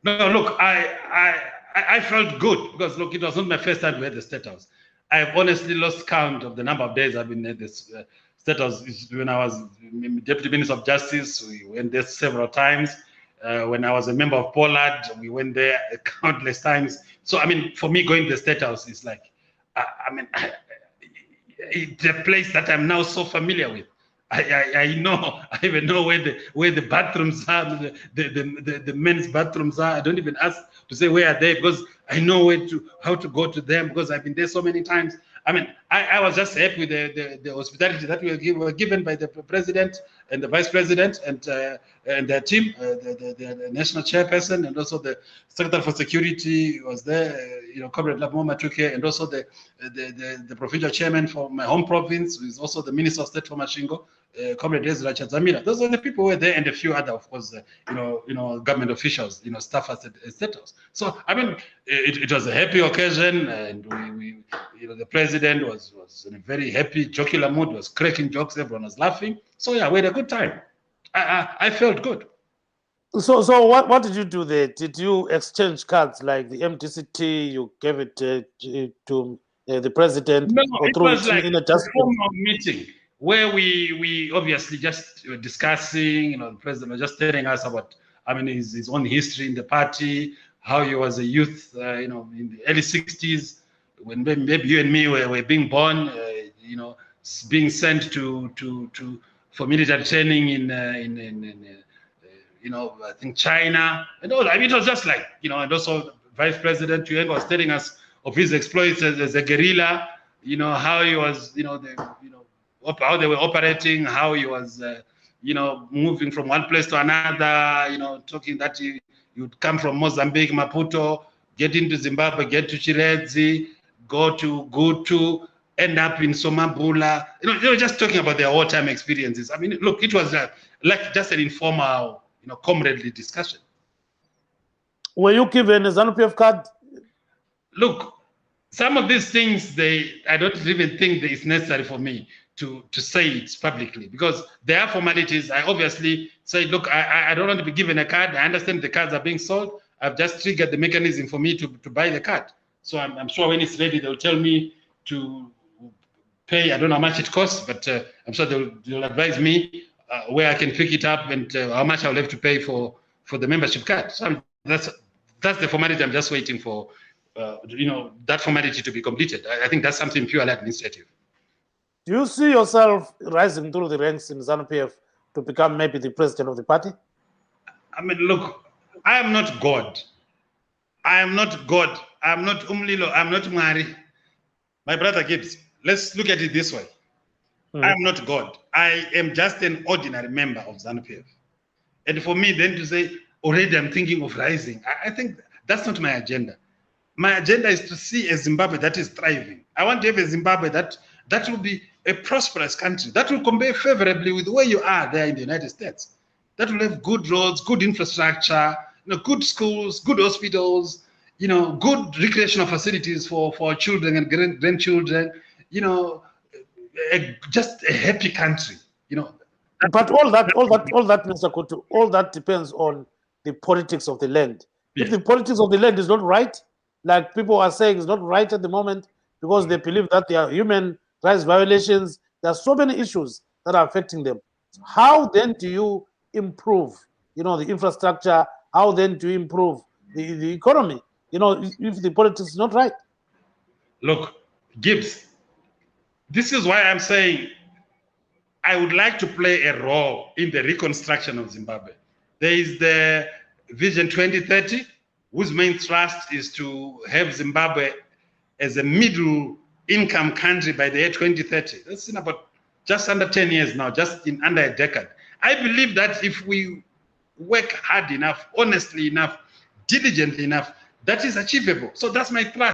No, look, I felt good because, look, it was not my first time we had the State House. I've honestly lost count of the number of days I've been at this State House. When I was Deputy Minister of Justice, we went there several times. When I was a member of Pollard, we went there countless times. So, I mean, for me, going to the State House is like, it's a place that I'm now so familiar with. I know, I even know where the bathrooms are, the men's bathrooms are. I don't even ask to say where are they, because I know how to go to them, because I've been there so many times. I mean, I was just happy with the hospitality that we were given by the president and the vice president and their team, the national chairperson, and also the secretary for security was there, Comrade Labo Matuke, and also the provincial chairman for my home province, who is also the minister of state for Mashingo, Comrade Ezra Chadzamira. Those are the people who were there, and a few other, of course, government officials, staffers at State House. So, I mean, it was a happy occasion, and we the president was in a very happy, jocular mood, was cracking jokes, everyone was laughing. So, yeah, we had a good time. I felt good. So what did you do there? Did you exchange cards like the MDCT? You gave it to the president? No, it was like a formal meeting where we obviously just were discussing. The president was just telling us about, his own history in the party, how he was a youth, in the early 60s, when maybe you and me were being born, being sent for military training in I think China and all. It was just like, and also Vice President Yueng was telling us of his exploits as a guerrilla, how he was, how they were operating, how he was, moving from one place to another, talking that he would come from Mozambique, Maputo, get into Zimbabwe, get to Chiredzi, go to Gutu, end up in Somabula. They were just talking about their wartime experiences. Look, it was like just an informal, comradely discussion. Were you given a ZANU-PF card? Look, some of these things, I don't even think that it's necessary for me to say it publicly, because there are formalities. I obviously say, look, I don't want to be given a card. I understand the cards are being sold. I've just triggered the mechanism for me to buy the card. So I'm sure when it's ready, they'll tell me to pay. I don't know how much it costs, but I'm sure they'll advise me where I can pick it up and how much I'll have to pay for the membership card. So that's the formality. I'm just waiting for that formality to be completed. I think that's something purely administrative. Do you see yourself rising through the ranks in ZANU-PF to become maybe the president of the party? Look, I am not God. I am not God. I'm not Umlilo. I'm not Mari. My brother Gibbs, let's look at it this way. I am not God. I am just an ordinary member of ZANU-PF. And for me then to say, already I'm thinking of rising, I think that's not my agenda. My agenda is to see a Zimbabwe that is thriving. I want to have a Zimbabwe that will be a prosperous country, that will compare favorably with where you are there in the United States. That will have good roads, good infrastructure, good schools, good hospitals, good recreational facilities for our children and grandchildren, just a happy country, But all that, Mr. Kutu, all that depends on the politics of the land. Yes. If the politics of the land is not right, like people are saying is not right at the moment, because they believe that there are human rights violations, there are so many issues that are affecting them. How then do you improve, the infrastructure? How then do you improve the economy, if the politics is not right? Look, Gibbs, this is why I'm saying I would like to play a role in the reconstruction of Zimbabwe. There is the Vision 2030, whose main thrust is to have Zimbabwe as a middle income country by the year 2030. That's in about just under 10 years now, just in under a decade. I believe that if we work hard enough, honestly enough, diligently enough, that is achievable. So that's my thrust.